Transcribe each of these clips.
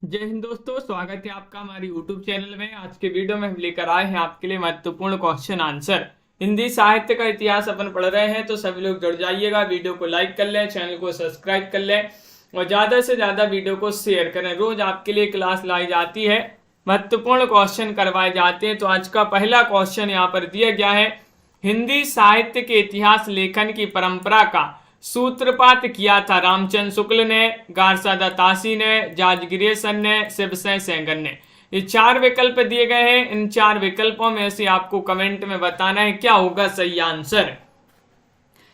जय हिंद दोस्तों, स्वागत है आपका हमारे YouTube चैनल में। आज के वीडियो में हम लेकर आए हैं आपके लिए महत्वपूर्ण क्वेश्चन आंसर। हिंदी साहित्य का इतिहास अपन पढ़ रहे हैं, तो सभी लोग जुड़ जाइएगा। वीडियो को लाइक कर लें, चैनल को सब्सक्राइब कर लें और ज़्यादा से ज़्यादा वीडियो को शेयर करें। रोज आपके लिए क्लास लाई जाती है, महत्वपूर्ण क्वेश्चन करवाए जाते हैं। तो आज का पहला क्वेश्चन यहाँ पर दिया गया है, हिंदी साहित्य के इतिहास लेखन की परंपरा का सूत्रपात किया था रामचंद्र शुक्ल ने, गारसादा तासी ने, जॉर्ज ग्रियर्सन ने, शिवसेन सेंगर ने। ये चार विकल्प दिए गए हैं। इन चार विकल्पों में से आपको कमेंट में बताना है क्या होगा सही आंसर।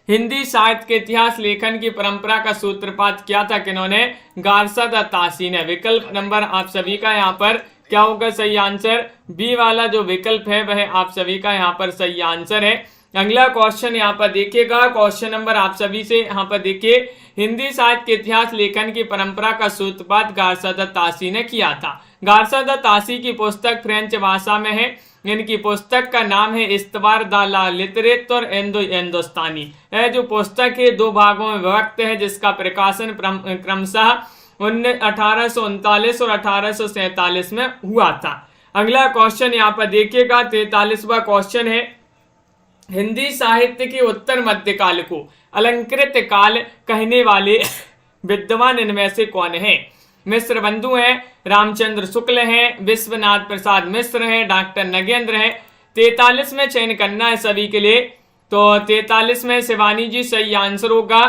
हिंदी साहित्य के इतिहास लेखन की परंपरा का सूत्रपात किया था किन्होंने? गारसादा तासी ने। विकल्प नंबर आप सभी का यहाँ पर क्या होगा सही आंसर? बी वाला जो विकल्प है वह आप सभी का यहाँ पर सही आंसर है। अगला क्वेश्चन यहाँ पर देखिएगा, क्वेश्चन नंबर आप सभी से यहाँ पर देखिए, हिंदी साहित्य के इतिहास लेखन की परंपरा का सूत्रपात गारसादा तासी ने किया था। गारसादा तासी की पुस्तक फ्रेंच भाषा में है। इनकी पुस्तक का नाम है इस्तवार द ला लिटरेचर हिंदुस्तानी। यह जो पुस्तक है दो भागों में विभक्त है, जिसका प्रकाशन क्रमशः 1839 और 1847 में हुआ था। अगला क्वेश्चन यहाँ पर देखिएगा, 43वां क्वेश्चन है, हिंदी साहित्य के उत्तर मध्यकाल को अलंकृत काल कहने वाले विद्वान इनमें से कौन है? मिश्र बंधु हैं, रामचंद्र शुक्ल हैं, विश्वनाथ प्रसाद मिश्र हैं, डॉक्टर नगेंद्र हैं। 43 में चयन करना है सभी के लिए। तो 43 में शिवानी जी सही आंसर होगा।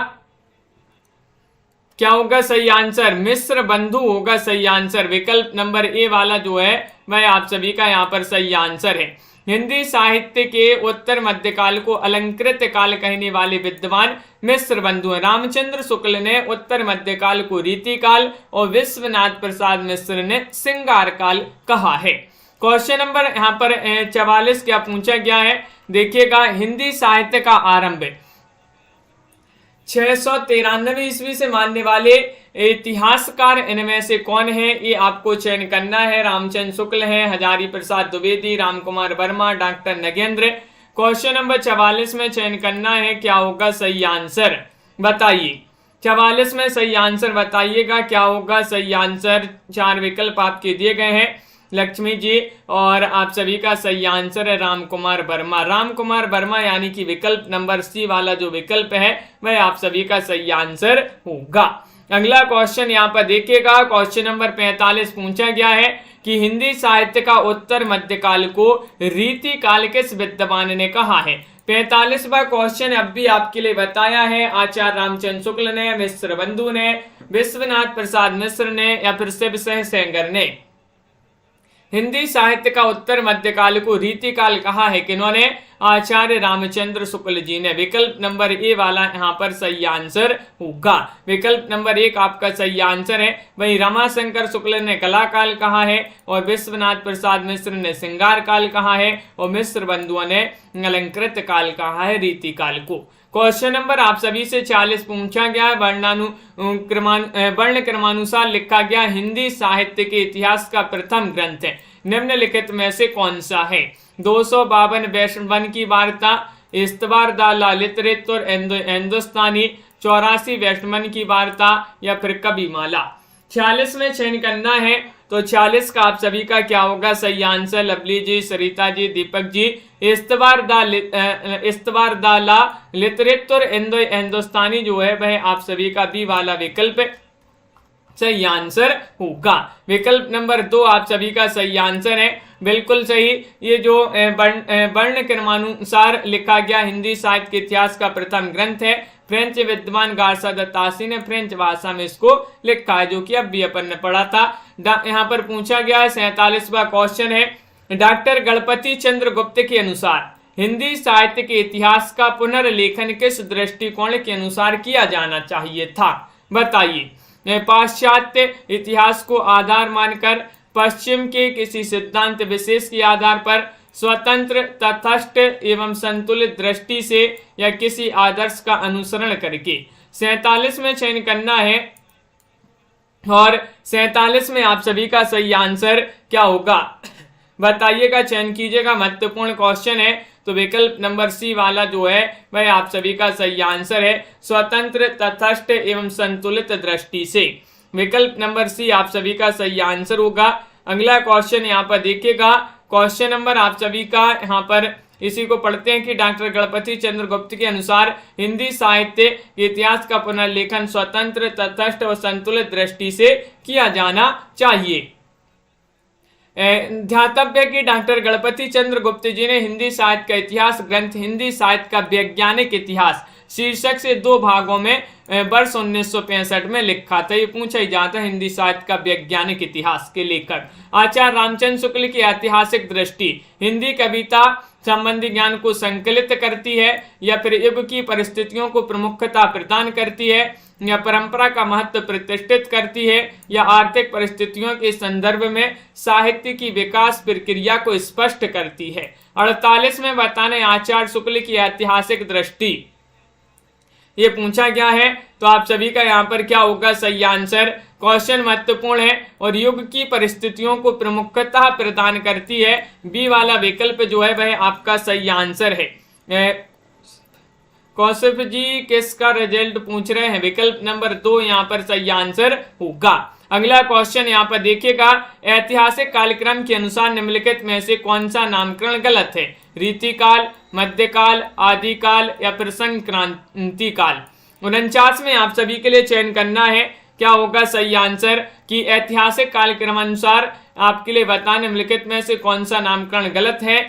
क्या होगा सही आंसर? मिश्र बंधु होगा सही आंसर। विकल्प नंबर ए वाला जो है वह आप सभी का यहाँ पर सही आंसर है। हिंदी साहित्य के उत्तर मध्यकाल को अलंकृत काल कहने वाले विद्वान मिश्र बंधु हैं। रामचंद्र शुक्ल ने उत्तर मध्यकाल को रीति काल और विश्वनाथ प्रसाद मिश्र ने श्रृंगार काल कहा है। क्वेश्चन नंबर यहाँ पर 44 क्या पूछा गया है, देखिएगा, हिंदी साहित्य का आरंभ 693 ईस्वी से मानने वाले इतिहासकार इनमें से कौन है? ये आपको चयन करना है। रामचंद्र शुक्ल हैं, Hazari Prasad Dwivedi, Ram Kumar Verma, doctor Nagendra. Question number 44 में चयन करना है, क्या होगा सही आंसर बताइए। 44 में सही आंसर बताइएगा, क्या होगा सही आंसर। चार विकल्प आपके दिए गए हैं लक्ष्मी जी, और आप सभी का सही आंसर है राम कुमार वर्मा। राम कुमार वर्मा यानी कि विकल्प नंबर सी वाला जो विकल्प है वह आप सभी का सही आंसर होगा। अगला क्वेश्चन यहाँ पर देखिएगा, क्वेश्चन नंबर 45 पूछा गया है कि हिंदी साहित्य का उत्तर मध्यकाल को रीति काल किस विद्वान ने कहा है? 45वां क्वेश्चन अब भी आपके लिए बताया है, आचार्य रामचंद्र शुक्ल ने, मिश्र बंधु ने, विश्वनाथ प्रसाद मिश्र ने या फिर शिवसेन सेंगर ने। हिंदी साहित्य का उत्तर मध्यकाल को रीति काल कहा है किन्होंने? आचार्य रामचंद्र शुक्ल जी ने। विकल्प नंबर ए वाला यहाँ पर सही आंसर होगा। विकल्प नंबर 1 आपका सही आंसर है। वहीं रमाशंकर शुक्ल ने कला काल कहा है और विश्वनाथ प्रसाद मिश्र ने श्रृंगार काल कहा है और मिश्र बंधुओं ने अलंकृत काल कहा है रीति काल को। क्वेश्चन नंबर आप सभी से 40 पूछा गया है, वर्ण क्रमानुसार लिखा गया हिंदी साहित्य के इतिहास का प्रथम ग्रंथ है निम्नलिखित में से कौन सा है? 252 वैष्णवन की वार्ता, इस्तवार द ला लिटरेचर हिंदुस्तानी, 84 वैष्णवन की वार्ता या फिर कविमाला। 46 में चयन करना है, तो 40 का आप सभी का क्या होगा सही आंसर? लवली जी, सरिता जी, दीपक जी। इस्तवार द ला लिटरेचर हिंदुस्तानी जो है वह आप सभी का बी वाला विकल्प सही आंसर होगा। विकल्प नंबर 2 आप सभी का सही आंसर है, बिल्कुल सही। ये जो वर्ण क्रमानुसार लिखा गया हिंदी साहित्य के इतिहास का प्रथम ग्रंथ है, फ्रेंच विद्वान गारसादा तासी ने फ्रेंच भाषा में इसको लिखा है, जो कि अब भी अपन ने पढ़ा था। यहाँ पर पूछा गया है 47वां क्वेश्चन है, डॉक्टर गणपति चंद्र गुप्त के अनुसार हिंदी साहित्य के इतिहास का पुनर्लेखन किस दृष्टिकोण के अनुसार किया जाना चाहिए था? बताइए। पाश्चात्य इतिहास को आधार मानकर, पश्चिम के किसी सिद्धांत विशेष के आधार पर, स्वतंत्र, तटस्थ एवं संतुलित दृष्टि से या किसी आदर्श का अनुसरण करके। 47 में चयन करना है और 47 में आप सभी का सही आंसर क्या होगा बताइएगा, चयन कीजिएगा। महत्वपूर्ण क्वेश्चन है, तो विकल्प नंबर सी वाला जो है वह आप सभी का सही आंसर है, स्वतंत्र, तटस्थ एवं संतुलित दृष्टि से। विकल्प नंबर सी आप सभी का सही आंसर होगा। अगला क्वेश्चन यहाँ पर देखिएगा, क्वेश्चन नंबर आप सभी का यहाँ पर इसी को पढ़ते हैं कि डॉक्टर गणपति चंद्र गुप्त के अनुसार हिंदी साहित्य के इतिहास का पुनर्लेखन स्वतंत्र, तटस्थ और संतुलित दृष्टि से किया जाना चाहिए। ध्यातव्य है कि डॉक्टर गणपति चंद्र गुप्त जी ने हिंदी साहित्य का इतिहास ग्रंथ हिंदी साहित्य का वैज्ञानिक इतिहास शीर्षक से 2 भागों में वर्ष 1965 में लिखा था। ये पूछा ही जाता है हिंदी साहित्य का वैज्ञानिक इतिहास के लेखक आचार्य रामचंद्र शुक्ल की ऐतिहासिक दृष्टि हिंदी कविता संबंधी ज्ञान को संकलित करती है या फिर युग की परिस्थितियों को प्रमुखता प्रदान करती है या परंपरा का महत्व प्रतिष्ठित करती है या आर्थिक परिस्थितियों के संदर्भ में साहित्य की विकास प्रक्रिया को स्पष्ट करती है। 48 में बताने आचार्य शुक्ल की ऐतिहासिक दृष्टि ये पूछा गया है, तो आप सभी का यहाँ पर क्या होगा सही आंसर। क्वेश्चन महत्वपूर्ण है और युग की परिस्थितियों को प्रमुखता प्रदान करती है। बी वाला विकल्प जो है वह आपका सही आंसर है। कौशिक जी किसका रिजल्ट पूछ रहे हैं, विकल्प नंबर 2 यहाँ पर सही आंसर होगा। अगला क्वेश्चन यहाँ पर देखिएगा, ऐतिहासिक कालक्रम के अनुसार निम्नलिखित में से कौन सा नामकरण गलत है। रीतिकाल, मध्यकाल, आदिकाल या फिर संक्रांति काल। 49 में आप सभी के लिए चयन करना है, क्या होगा सही आंसर कि ऐतिहासिक कालक्रम अनुसार आपके लिए बता निम्नलिखित में से कौन सा नामकरण गलत है।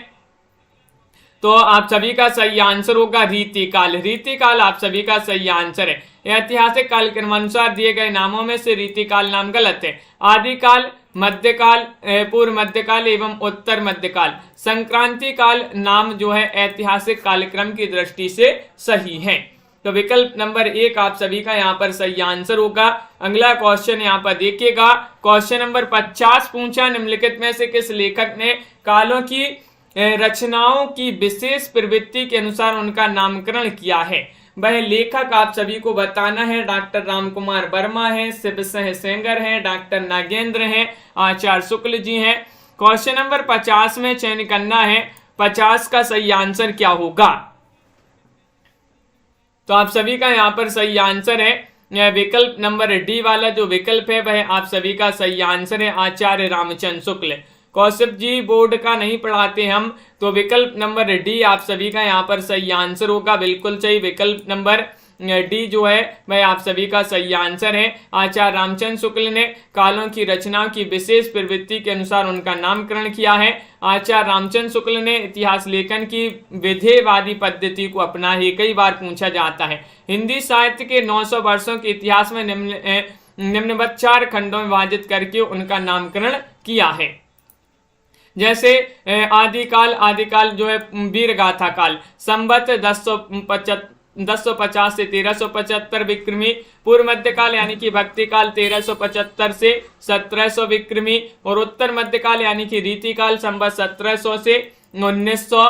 तो आप सभी का सही आंसर होगा रीतिकाल। रीतिकाल आप सभी का सही आंसर है। ऐतिहासिक कालक्रम अनुसार दिए गए नामों में से रीतिकाल नाम गलत है। आदिकाल, मध्यकाल, पूर्व मध्यकाल एवं उत्तर मध्यकाल। संक्रांति काल नाम जो है ऐतिहासिक कालक्रम की दृष्टि से सही है। तो विकल्प नंबर 1 आप सभी का यहाँ पर सही आंसर होगा। अगला क्वेश्चन यहाँ पर देखिएगा, क्वेश्चन नंबर 50 पूछा निम्नलिखित में से किस लेखक ने कालों की रचनाओं की विशेष प्रवृत्ति के अनुसार उनका नामकरण किया है। वह लेखक आप सभी को बताना है। डॉक्टर रामकुमार वर्मा है, शिव सेंगर है, डॉक्टर नागेंद्र हैं, आचार्य शुक्ल जी हैं। क्वेश्चन नंबर 50 में चयन करना है 50 का सही आंसर क्या होगा। तो आप सभी का यहाँ पर सही आंसर है विकल्प नंबर डी वाला जो विकल्प है वह आप सभी का सही आंसर है, आचार्य रामचंद्र शुक्ल। कौशिक जी बोर्ड का नहीं पढ़ाते हम, तो विकल्प नंबर डी आप सभी का यहाँ पर सही आंसर होगा। बिल्कुल सही, विकल्प नंबर डी जो है वह आप सभी का सही आंसर है। आचार्य रामचंद्र शुक्ल ने कालों की रचनाओं की विशेष प्रवृत्ति के अनुसार उनका नामकरण किया है। आचार्य रामचंद्र शुक्ल ने इतिहास लेखन की विधेयवादी पद्धति को अपना है, कई बार पूछा जाता है। हिंदी साहित्य के 900 वर्षों के इतिहास में निम्नवत 4 खंडों में विभाजित करके उनका नामकरण किया है। जैसे आदिकाल जो है वीर गाथा काल, संवत 1050 से 1375 विक्रमी। पूर्व मध्यकाल यानी कि भक्ति काल 1375 से 1700 विक्रमी। और उत्तर मध्यकाल यानी कि रीतिकाल संवत 1700 से 1900।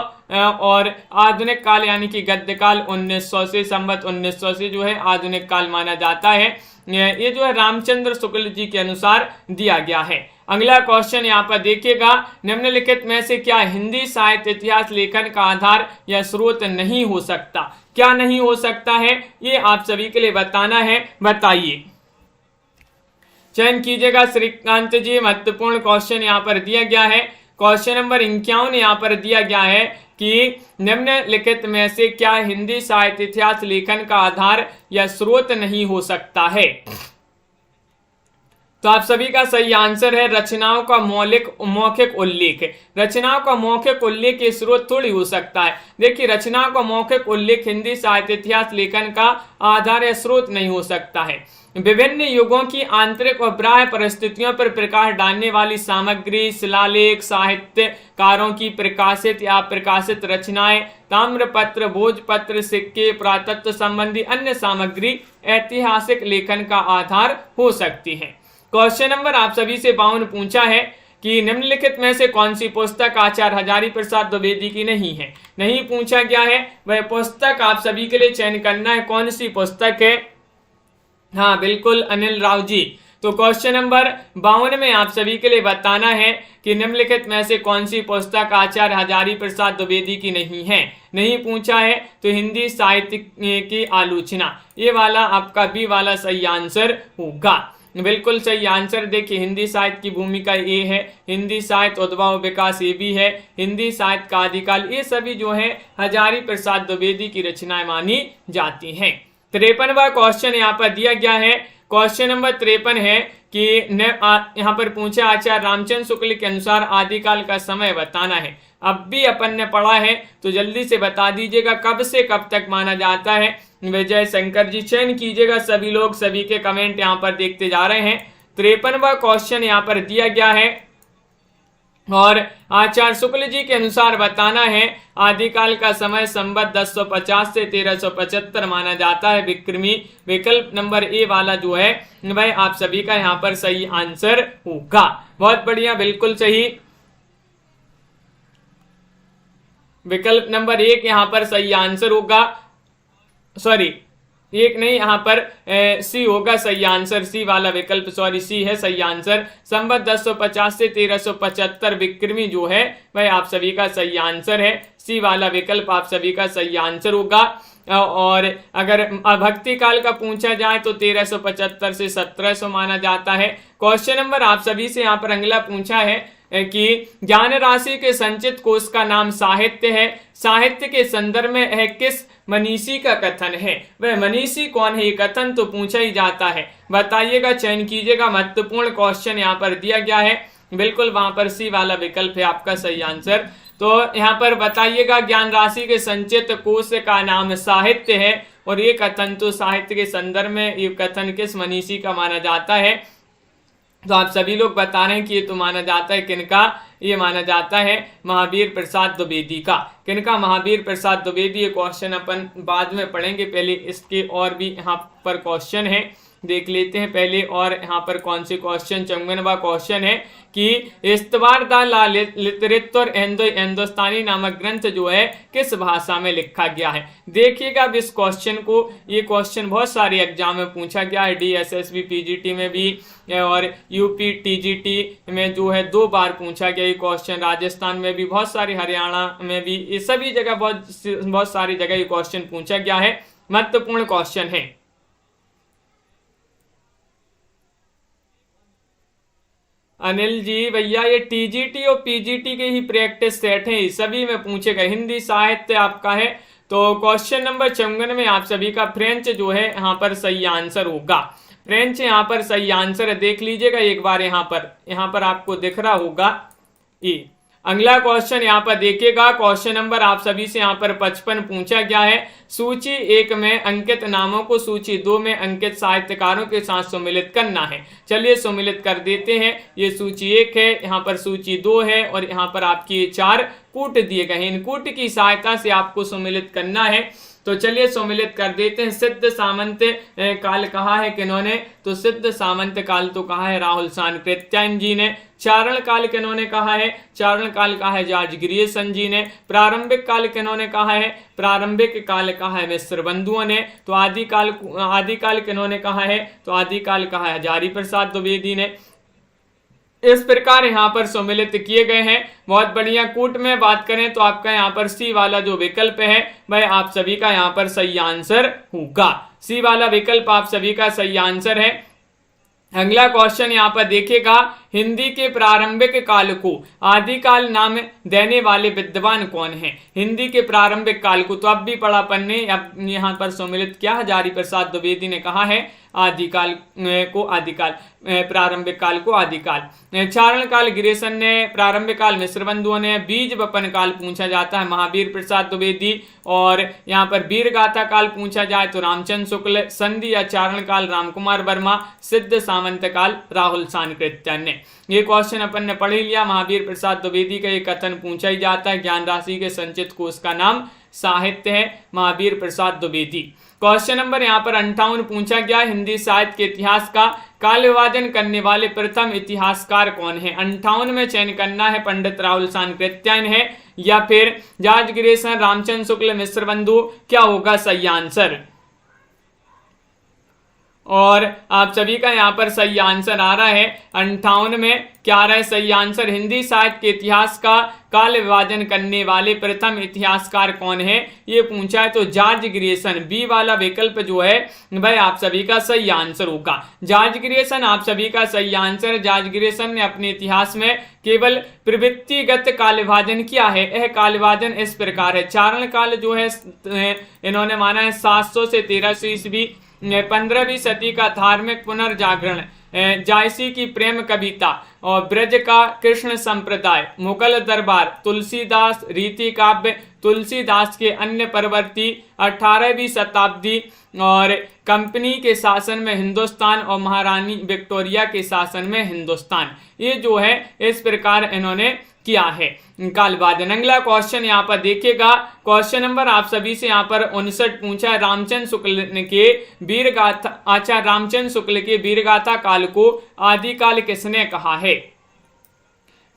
और आधुनिक काल यानी कि गद्यकाल 1900 से संवत 1900 से जो है आधुनिक काल माना जाता है। ये जो है रामचंद्र शुक्ल जी के अनुसार दिया गया है। अगला क्वेश्चन यहाँ पर देखिएगा, निम्नलिखित में से क्या हिंदी साहित्य इतिहास लेखन का आधार या स्रोत नहीं हो सकता। क्या नहीं हो सकता है ये आप सभी के लिए बताना है, बताइए। चयन कीजिएगा श्रीकांत जी। महत्वपूर्ण क्वेश्चन यहाँ पर दिया गया है। क्वेश्चन नंबर 51 यहाँ पर दिया गया है कि निम्नलिखित में से क्या हिंदी साहित्य इतिहास लेखन का आधार या स्रोत नहीं हो सकता है। तो आप सभी का सही आंसर है रचनाओं का मौखिक उल्लेख। रचनाओं का मौखिक उल्लेख ये स्रोत थोड़ी हो सकता है। देखिए रचनाओं का मौखिक उल्लेख हिंदी साहित्य इतिहास लेखन का आधार या स्रोत नहीं हो सकता है। विभिन्न युगों की आंतरिक और बाह्य परिस्थितियों पर प्रकाश डालने वाली सामग्री, शिलालेख, साहित्यकारों की प्रकाशित या प्रकाशित रचनाएं, ताम्रपत्र, भोजपत्र, सिक्के, पुरातत्व संबंधी अन्य सामग्री ऐतिहासिक लेखन का आधार हो सकती है। क्वेश्चन नंबर आप सभी से 52 पूछा है कि निम्नलिखित में से कौन सी पुस्तक आचार्य हजारी प्रसाद द्विवेदी की नहीं है। नहीं पूछा गया है, वह पुस्तक आप सभी के लिए चयन करना है। कौन सी पुस्तक है? हाँ बिल्कुल अनिल राव जी। तो क्वेश्चन नंबर 52 में आप सभी के लिए बताना है कि निम्नलिखित में से कौन सी पुस्तक आचार्य हजारी प्रसाद द्विवेदी की नहीं है। नहीं पूछा है तो हिंदी साहित्य की आलोचना, ये वाला आपका बी वाला सही आंसर होगा। बिल्कुल सही आंसर देखिए, हिंदी साहित्य की भूमिका ए है, हिंदी साहित्य उद्भव विकास ए भी है, हिंदी साहित्य का आदिकाल, ये सभी जो है हजारी प्रसाद द्विवेदी की रचनाएं मानी जाती हैं। 53वां क्वेश्चन यहाँ पर दिया गया है, क्वेश्चन नंबर 53 है कि यहाँ पर पूछा आचार्य रामचंद्र शुक्ल के अनुसार आदिकाल का समय बताना है। अब भी अपन ने पढ़ा है तो जल्दी से बता दीजिएगा कब से कब तक माना जाता है। विजय शंकर जी चयन कीजिएगा, सभी लोग सभी के कमेंट यहाँ पर देखते जा रहे हैं। 53वां क्वेश्चन यहाँ पर दिया गया है और आचार्य शुक्ल जी के अनुसार बताना है आदिकाल का समय संवत 1050 से 1375 माना जाता है विक्रमी। विकल्प नंबर ए वाला जो है भाई आप सभी का यहाँ पर सही आंसर होगा। बहुत बढ़िया, बिल्कुल सही, विकल्प नंबर 1 यहाँ पर सही आंसर होगा। सॉरी, एक नहीं, यहाँ पर सी होगा सही आंसर, सी वाला विकल्प, सॉरी सी है सही आंसर। संवत 1050 से 1375 विक्रमी जो है वह आप सभी का सही आंसर है, सी वाला विकल्प आप सभी का सही आंसर होगा। और अगर भक्ति काल का पूछा जाए तो 1375 से 1700 माना जाता है। क्वेश्चन नंबर आप सभी से यहाँ पर अगला पूछा है कि ज्ञान राशि के संचित कोश का नाम साहित्य है, साहित्य के संदर्भ में है किस मनीषी का कथन है, वह मनीषी कौन है, ये कथन तो पूछा ही जाता है, बताइएगा, चयन कीजिएगा। महत्वपूर्ण क्वेश्चन यहाँ पर दिया गया है, बिल्कुल वहां पर सी वाला विकल्प है आपका सही आंसर। तो यहाँ पर बताइएगा ज्ञान राशि के संचित कोश का नाम साहित्य है और ये कथन तो साहित्य के संदर्भ में ये कथन किस मनीषी का माना जाता है। तो आप सभी लोग बता रहे हैं कि ये तो माना जाता है किनका, ये माना जाता है महावीर प्रसाद द्विवेदी का। किनका, महावीर प्रसाद द्विवेदी। ये क्वेश्चन अपन बाद में पढ़ेंगे, पहले इसके और भी यहाँ पर क्वेश्चन है देख लेते हैं पहले। और यहाँ पर कौन से क्वेश्चन, 54वां क्वेश्चन है कि इस्तवार दा लितरित और हिंदुस्तानी नामक ग्रंथ जो है किस भाषा में लिखा गया है। देखिएगा अब इस क्वेश्चन को, ये क्वेश्चन बहुत सारे एग्जाम में पूछा गया है, DSSB पीजीटी में भी और यूपी TGT में जो है 2 बार पूछा गया ये क्वेश्चन, राजस्थान में भी बहुत सारे, हरियाणा में भी, ये सभी जगह बहुत सारी जगह ये क्वेश्चन पूछा गया है, महत्वपूर्ण क्वेश्चन है। अनिल जी भैया ये TGT और PGT के ही प्रैक्टिस सेट हैं, सभी में पूछे गए। हिंदी साहित्य आपका है तो क्वेश्चन नंबर 54 में आप सभी का फ्रेंच जो है यहाँ पर सही आंसर होगा। फ्रेंच यहाँ पर सही आंसर है, देख लीजिएगा एक बार, यहाँ पर आपको दिख रहा होगा ये। अगला क्वेश्चन यहाँ पर देखिएगा, क्वेश्चन नंबर आप सभी से यहाँ पर 55 पूछा गया है। सूची 1 में अंकित नामों को सूची 2 में अंकित साहित्यकारों के साथ सम्मिलित करना है। चलिए सम्मिलित कर देते हैं। ये सूची 1 है, यहाँ पर सूची 2 है और यहाँ पर आपकी 4 कूट दिए गए हैं। इन कूट की सहायता से आपको सम्मिलित करना है, तो चलिए सम्मिलित कर देते हैं। सिद्ध सामंत काल कहा है किन्होंने, तो सिद्ध सामंत काल तो कहा है राहुल सांकृत्यायन जी ने। चारण काल किन्होंने कहा है, चारण काल कहा है जॉर्ज ग्रियर्सन जी ने। प्रारंभिक काल किन्होंने कहा है, प्रारंभिक काल कहा है मिश्र बंधुओं ने। तो आदिकाल किन्होंने कहा है, तो आदिकाल कहा है हजारी प्रसाद द्विवेदी ने। इस प्रकार यहाँ पर सम्मिलित किए गए हैं। बहुत बढ़िया। कूट में बात करें तो आपका यहाँ पर सी वाला जो विकल्प है वह आप सभी का यहाँ पर सही आंसर होगा। सी वाला विकल्प आप सभी का सही आंसर है। अगला क्वेश्चन यहाँ पर देखिएगा, हिंदी के प्रारंभिक काल को आदिकाल नाम देने वाले विद्वान कौन हैं। हिंदी के प्रारंभिक काल को तो अब भी पढ़ा पन्ने, अब यहाँ पर सम्मिलित किया, हजारी प्रसाद द्विवेदी ने कहा है आदिकाल को आदिकाल, प्रारंभिक काल को आदिकाल। चारण काल ग्रियर्सन ने, प्रारंभिक काल मिश्र बंधुओं ने। बीज वपन काल पूछा जाता है महावीर प्रसाद द्विवेदी। और यहाँ पर वीर गाथा काल पूछा जाए तो रामचंद्र शुक्ल। संधि या चारण काल रामकुमार वर्मा। सिद्ध सामंत काल राहुल सांकृत्यायन ने। ये क्वेश्चन अपन ने पढ़ ही लिया। महावीर प्रसाद द्विवेदी का ये कथन पूछा ही जाता है, ज्ञान राशि के संचित कोश का नाम साहित्य है, महावीर प्रसाद द्विवेदी। क्वेश्चन नंबर यहाँ पर 58 पूछा गया, हिंदी साहित्य के इतिहास का काल विभाजन करने वाले प्रथम इतिहासकार कौन है। 58 में चयन करना है, पंडित राहुल सांकृत्यायन है या फिर जॉर्ज ग्रियर्सन, रामचंद्र शुक्ल, मिश्र बंधु। क्या होगा सही आंसर। और आप सभी का यहाँ पर सही आंसर आ रहा है 58 में। क्या आ रहा है सही आंसर? हिंदी साहित्य के इतिहास का काल विभाजन करने वाले प्रथम इतिहासकार कौन है, ये पूछा है। तो जॉर्ज ग्रियर्सन, बी वाला विकल्प जो है भाई आप सभी का सही आंसर होगा। जॉर्ज ग्रियर्सन आप सभी का सही आंसर। जॉर्ज ग्रियर्सन ने अपने इतिहास में केवल प्रवृत्तिगत काल विभाजन किया है। यह काल विभाजन इस प्रकार है। चारण काल जो है इन्होंने माना है 700 से 1300 ईस्वी। 15वीं सदी का धार्मिक पुनर्जागरण, जायसी की प्रेम कविता और ब्रज का कृष्ण संप्रदाय, मुगल दरबार, तुलसीदास रीति काव्य, तुलसीदास के अन्य प्रवर्ती, 18वीं शताब्दी और कंपनी के शासन में हिंदुस्तान और महारानी विक्टोरिया के शासन में हिंदुस्तान। ये जो है इस प्रकार इन्होंने किया है काल विभाजन। अगला क्वेश्चन यहाँ पर देखिएगा, क्वेश्चन नंबर आप सभी से यहाँ पर 59 पूछा है। रामचंद्र शुक्ल के वीर गाथा, आचार्य रामचंद्र शुक्ल के वीर गाथा काल को आदिकाल किसने कहा है?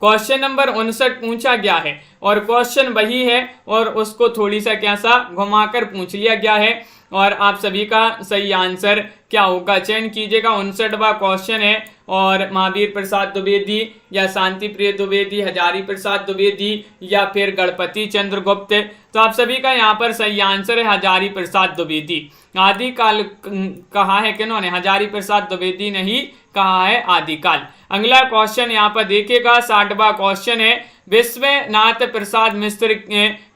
क्वेश्चन नंबर 59 पूछा गया है और क्वेश्चन वही है और उसको थोड़ी सा क्या सा घुमाकर पूछ लिया गया है और आप सभी का सही आंसर क्या होगा चयन कीजिएगा। 59वां क्वेश्चन है और महावीर प्रसाद द्विवेदी या शांति प्रिय द्विवेदी, हजारी प्रसाद द्विवेदी या फिर गणपति चंद्रगुप्त। तो आप सभी का यहाँ पर सही आंसर है हजारी प्रसाद द्विवेदी। आदिकाल कहा है किन्होंने? हजारी प्रसाद द्विवेदी ने ही कहा है आदिकाल। अगला क्वेश्चन यहाँ पर देखिएगा, 60वां क्वेश्चन है। विश्वनाथ प्रसाद मिश्र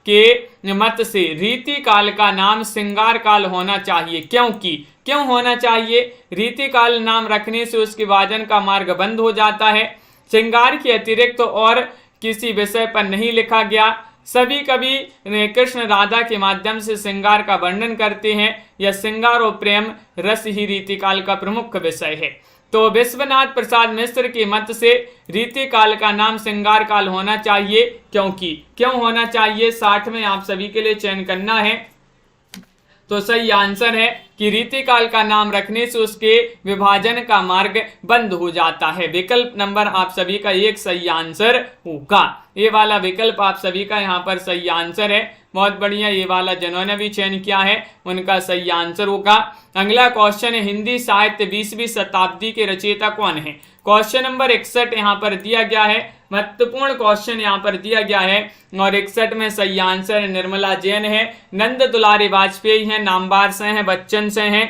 के मत से रीति काल का नाम श्रृंगार काल होना चाहिए, क्यों होना चाहिए? रीति काल नाम रखने से उसके विभाजन का मार्ग बंद हो जाता है। श्रृंगार के अतिरिक्त तो और किसी विषय पर नहीं लिखा गया। सभी कवि कृष्ण राधा के माध्यम से श्रृंगार का वर्णन करते हैं। यह श्रृंगार और प्रेम रस ही रीति काल का प्रमुख विषय है। तो विश्वनाथ प्रसाद मिश्र के मत से रीति काल का नाम श्रृंगार काल होना चाहिए, क्यों होना चाहिए? 60 में आप सभी के लिए चयन करना है। तो सही आंसर है कि रीति काल का नाम रखने से उसके विभाजन का मार्ग बंद हो जाता है। विकल्प नंबर आप सभी का एक सही आंसर होगा। ये वाला विकल्प आप सभी का यहाँ पर सही आंसर है। बहुत बढ़िया, ये वाला जिन्होंने भी चयन किया है उनका सही आंसर होगा। अगला क्वेश्चन है, हिंदी साहित्य 20वीं शताब्दी के रचयिता कौन है? क्वेश्चन नंबर 61 यहाँ पर दिया गया है। महत्वपूर्ण क्वेश्चन यहाँ पर दिया गया है और 61 में सही आंसर निर्मला जैन है, नंद दुलारी वाजपेयी है, नामवर से हैं, बच्चन से हैं।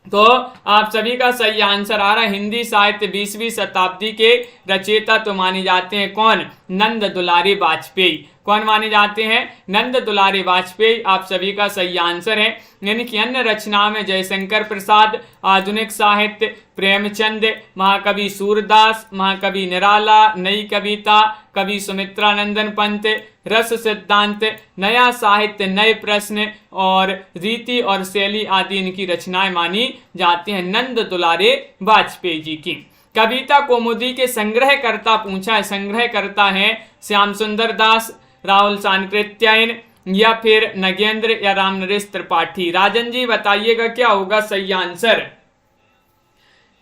तो आप सभी का सही आंसर आ रहा है हिंदी साहित्य 20वीं शताब्दी के रचयिता तो माने जाते हैं कौन? नंद दुलारी वाजपेयी। कौन माने जाते हैं? नंद दुलारी वाजपेयी आप सभी का सही आंसर है। इनकी अन्य रचनाओं में जयशंकर प्रसाद, आधुनिक साहित्य, प्रेमचंद, महाकवि सूरदास, महाकवि निराला, नई कविता, कवि सुमित्रानंदन पंत, रस सिद्धांत, नया साहित्य, नए प्रश्न और रीति और शैली आदि इनकी रचनाएं मानी जाती हैं नंद दुलारे वाजपेयी जी की। कविता कौमुदी के संग्रहकर्ता पूछा है, संग्रहकर्ता है श्याम सुंदर दास, राहुल सांकृत्यायन या फिर नगेंद्र या रामनरेश त्रिपाठी। राजन जी बताइएगा क्या होगा सही आंसर?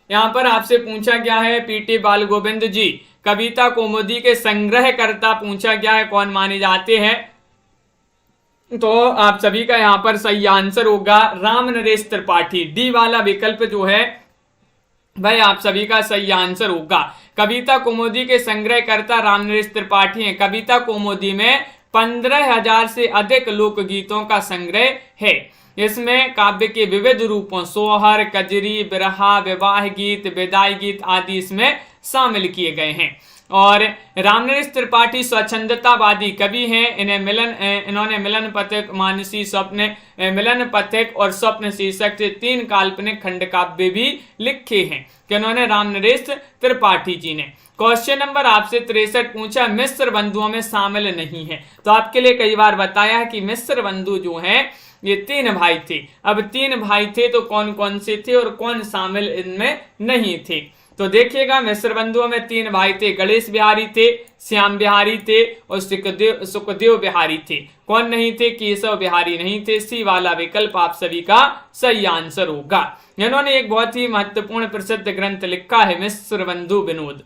यहाँ पर आपसे पूछा गया है पीटी बाल गोविंद जी, कविता कौमुदी के संग्रहकर्ता पूछा गया है, कौन माने जाते हैं? तो आप सभी का यहाँ पर सही आंसर होगा रामनरेश त्रिपाठी। डी वाला विकल्प जो है भाई आप सभी का सही आंसर होगा। कविता कौमुदी के संग्रहकर्ता रामनरेश त्रिपाठी हैं। कविता कौमुदी में 15,000 से अधिक लोकगीतों का संग्रह है। इसमें काव्य के विविध रूपों सोहर, कजरी, बिरहा, विवाह गीत, विदाई गीत आदि इसमें शामिल किए गए हैं। और रामनरेश त्रिपाठी स्वच्छंदतावादी कवि हैं। इन्होंने मिलन पथिक, मानसी स्वप्न, मिलन पथिक और स्वप्न शीर्षक से 3 काल्पनिक खंड काव्य भी लिखे हैं कि उन्होंने रामनरेश त्रिपाठी जी ने। क्वेश्चन नंबर आपसे 63 पूछा, मिस्र बंधुओं में शामिल नहीं है। तो आपके लिए कई बार बताया है कि मिस्र बंधु जो हैं ये 3 भाई थे। अब 3 भाई थे तो कौन कौन से थे और कौन शामिल इनमें नहीं थे? तो देखिएगा मिस्र बंधुओं में 3 भाई थे, गणेश बिहारी थे, श्याम बिहारी थे और सुखदेव बिहारी थे। कौन नहीं थे? केशव बिहारी नहीं थे। सी वाला विकल्प आप सभी का सही आंसर होगा। इन्होंने एक बहुत ही महत्वपूर्ण प्रसिद्ध ग्रंथ लिखा है मिस्र बंधु विनोद।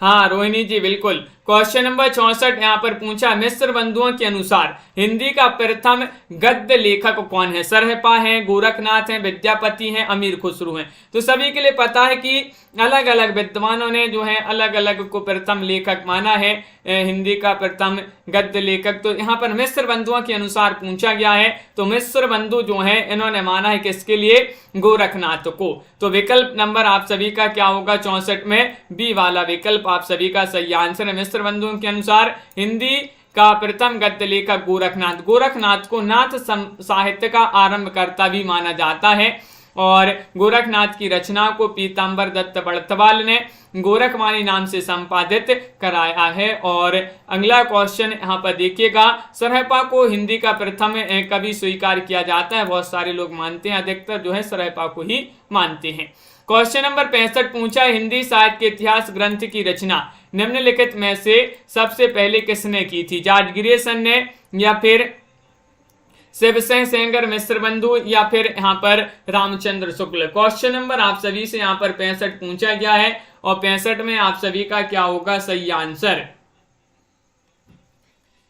हाँ रोहिणी जी बिल्कुल, क्वेश्चन नंबर 64 यहाँ पर पूछा, मिस्र बंधुओं के अनुसार हिंदी का प्रथम गद्य लेखक कौन है? सरहपा है, गोरखनाथ है, विद्यापति हैं, अमीर खुसरो हैं। तो सभी के लिए पता है कि अलग अलग विद्वानों ने जो है अलग अलग को प्रथम लेखक माना है, हिंदी का प्रथम गद्य लेखक। तो यहाँ पर मिस्र बंधुओं के अनुसार पूछा गया है, तो मिस्र बंधु जो है इन्होंने माना है किसके लिए? गोरखनाथ को। तो विकल्प नंबर आप सभी का क्या होगा? 64 में बी वाला विकल्प आप सभी का सही आंसर है। मिस्र बंधुओं के अनुसार हिंदी का प्रथम गद्य लेखक गोरखनाथ। गोरखनाथ को नाथ साहित्य का आरंभकर्ता भी माना जाता है और गोरखनाथ की रचना को पीताम्बर दत्त बड़थवाल ने गोरखवाणी नाम से संपादित कराया है। और अगला क्वेश्चन यहाँ पर देखिएगा, सरहपा को हिंदी का प्रथम कवि स्वीकार किया जाता है? बहुत सारे लोग मानते हैं, अधिकतर जो है सरहपा को ही मानते हैं। क्वेश्चन नंबर 65 पूछा, हिंदी साहित्य के इतिहास ग्रंथ की रचना निम्नलिखित में से सबसे पहले किसने की थी? जॉर्ज ग्रियर्सन ने, या फिर शिवसेन सेंगर मिस्र बंधु, या फिर यहाँ पर रामचंद्र शुक्ल। क्वेश्चन नंबर आप सभी से यहाँ पर 65 पूछा गया है और 65 में आप सभी का क्या होगा सही आंसर?